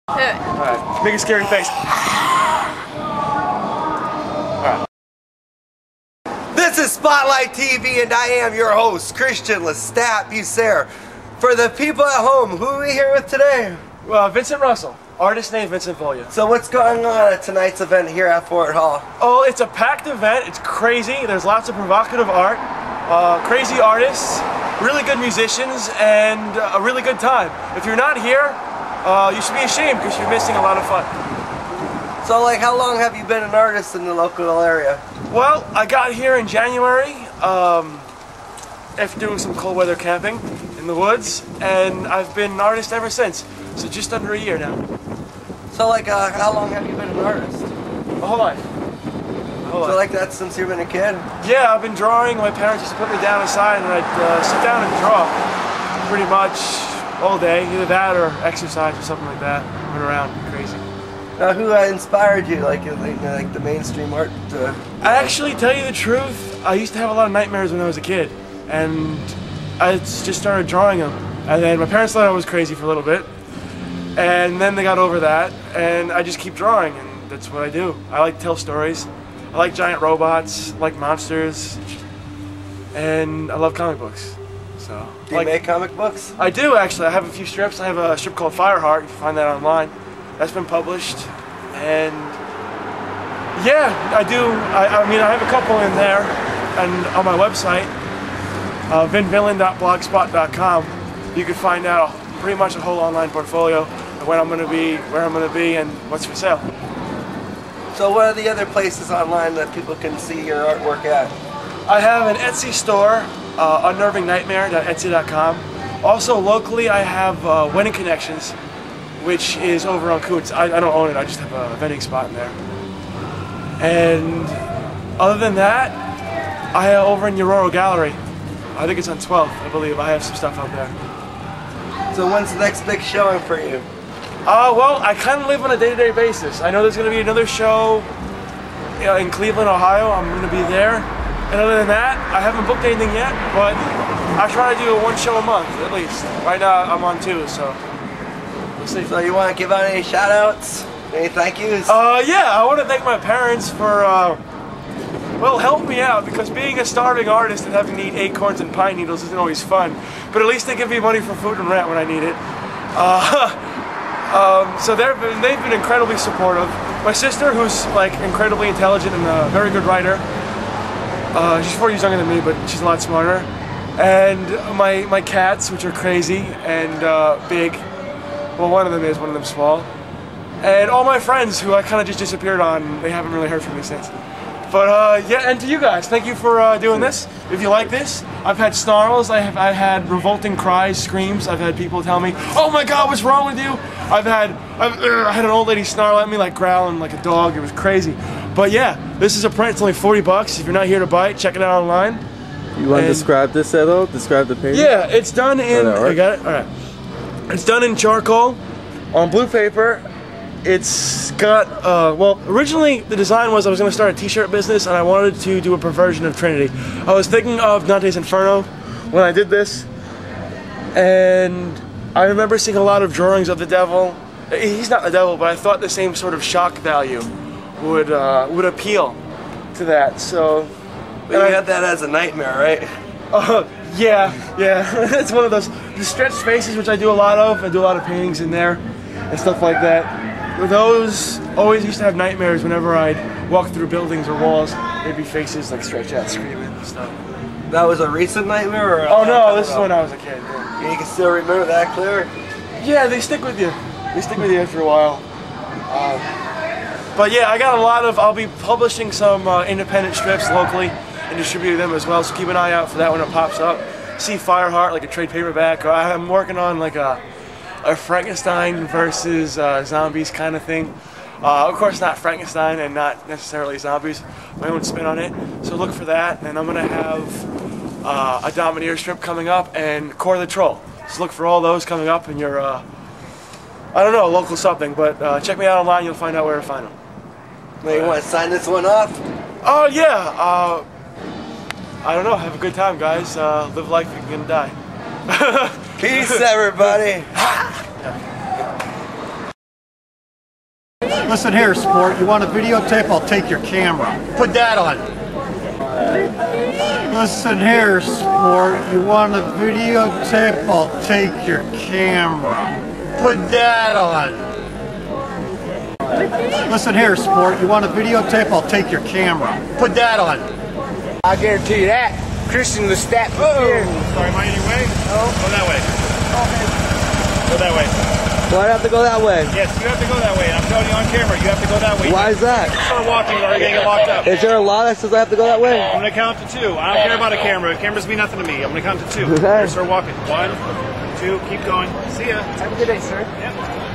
Do it. Alright, make a scary face. Alright. This is Spotlight TV and I am your host, Christian Lestat Bucer. For the people at home, who are we here with today? Vincent Russell, artist named Vincent Volia. So what's going on at tonight's event here at Fort Hall? Oh, it's a packed event. It's crazy. There's lots of provocative art, crazy artists, really good musicians, and a really good time. If you're not here, you should be ashamed because you're missing a lot of fun. So like, how long have you been an artist in the local area? Well, I got here in January after doing some cold weather camping in the woods, and I've been an artist ever since. So just under a year now. So like, how long have you been an artist? My whole life. So like that since you've been a kid? Yeah, I've been drawing. My parents used to put me down aside and I'd sit down and draw pretty much all day. Either that or exercise or something like that. Run around, crazy. Now who inspired you, like the mainstream art? I actually, tell you the truth, I used to have a lot of nightmares when I was a kid. And I just started drawing them. And then my parents thought I was crazy for a little bit. And then they got over that, and I just keep drawing, and that's what I do. I like to tell stories. I like giant robots, I like monsters, and I love comic books. So. Do you make comic books? I do, actually. I have a few strips. I have a strip called Fireheart. You can find that online. That's been published, and yeah, I do. I mean, I have a couple in there, and on my website, vinvillain.blogspot.com, you can find out pretty much a whole online portfolio of when I'm going to be, where I'm going to be, and what's for sale. So what are the other places online that people can see your artwork at? I have an Etsy store, unnervingnightmare.etsy.com. Also locally I have Wedding Connections, which is over on Coots. I don't own it, I just have a vending spot in there. And other than that, I have over in Aurora Gallery. I think it's on 12th, I believe. I have some stuff out there. So when's the next big showing for you? Well, I kind of live on a day-to-day basis. I know there's going to be another show in Cleveland, Ohio. I'm going to be there. And other than that, I haven't booked anything yet, but I try to do one show a month, at least. Right now, I'm on 2, so we'll see. So you want to give out any shout-outs? Any thank yous? Yeah, I want to thank my parents for, well, helping me out, because being a starving artist and having to eat acorns and pine needles isn't always fun. But at least they give me money for food and rent when I need it. So they've been incredibly supportive. My sister, who's like incredibly intelligent and a very good writer, she's 4 years younger than me, but she's a lot smarter. And my cats, which are crazy and big. Well, one of them is, one of them small. And all my friends, who I kind of just disappeared on, they haven't really heard from me since. But yeah, and to you guys, thank you for doing this. If you like this, I've had snarls, I've had revolting cries, screams. I've had people tell me, "Oh my God, what's wrong with you?" I had an old lady snarl at me, like growling like a dog. It was crazy. But yeah, this is a print. It's only 40 bucks. If you're not here to buy it, check it out online. You want to describe this at all? Describe the painting? Yeah, it's done in. I got it. All right. It's done in charcoal on blue paper. It's got, well, originally the design was I was going to start a t-shirt business and I wanted to do a perversion of Trinity. I was thinking of Dante's Inferno when I did this, and I remember seeing a lot of drawings of the devil. He's not the devil, but I thought the same sort of shock value would appeal to that, so... But you had that as a nightmare, right? Yeah. It's one of those stretched spaces, which I do a lot of. I do a lot of paintings in there and stuff like that. Those always used to have nightmares whenever I'd walk through buildings or walls. There'd be faces like stretched out screaming and stuff. That was a recent nightmare? Or oh no, this is when I was a kid. Yeah. You can still remember that clear? Yeah, they stick with you. They stick with you after a while. But yeah, I got a lot of, I'll be publishing some independent strips locally and distributing them as well, so keep an eye out for that when it pops up. See Fireheart, like a trade paperback. I'm working on like a Frankenstein versus zombies kind of thing. Of course not Frankenstein and not necessarily zombies, my own spin on it. So look for that, and I'm going to have a Domineer strip coming up and Core the Troll. So look for all those coming up in your, I don't know, local something, but check me out online, you'll find out where to find them. Well, you want to sign this one off? Oh yeah, I don't know, have a good time guys, live life if you're going to die. Peace everybody! Listen here, sport. You want a videotape? I'll take your camera. Put that on. Listen here, sport. You want a videotape? I'll take your camera. Put that on. Listen here, sport. You want a videotape? I'll take your camera. Put that on. I guarantee you that. Christian Lestat here. Sorry, am I in your way? No. Go that way. Go that way. Why do I have to go that way? Yes, you have to go that way. I'm showing you on camera. You have to go that way. Why is that? Start walking or you're going to get locked up. Is there a law that says I have to go that way? I'm going to count to 2. I don't care about a camera. Cameras mean nothing to me. I'm going to count to 2. Okay. Start walking. 1, 2, keep going. See ya. Have a good day, sir. Yep.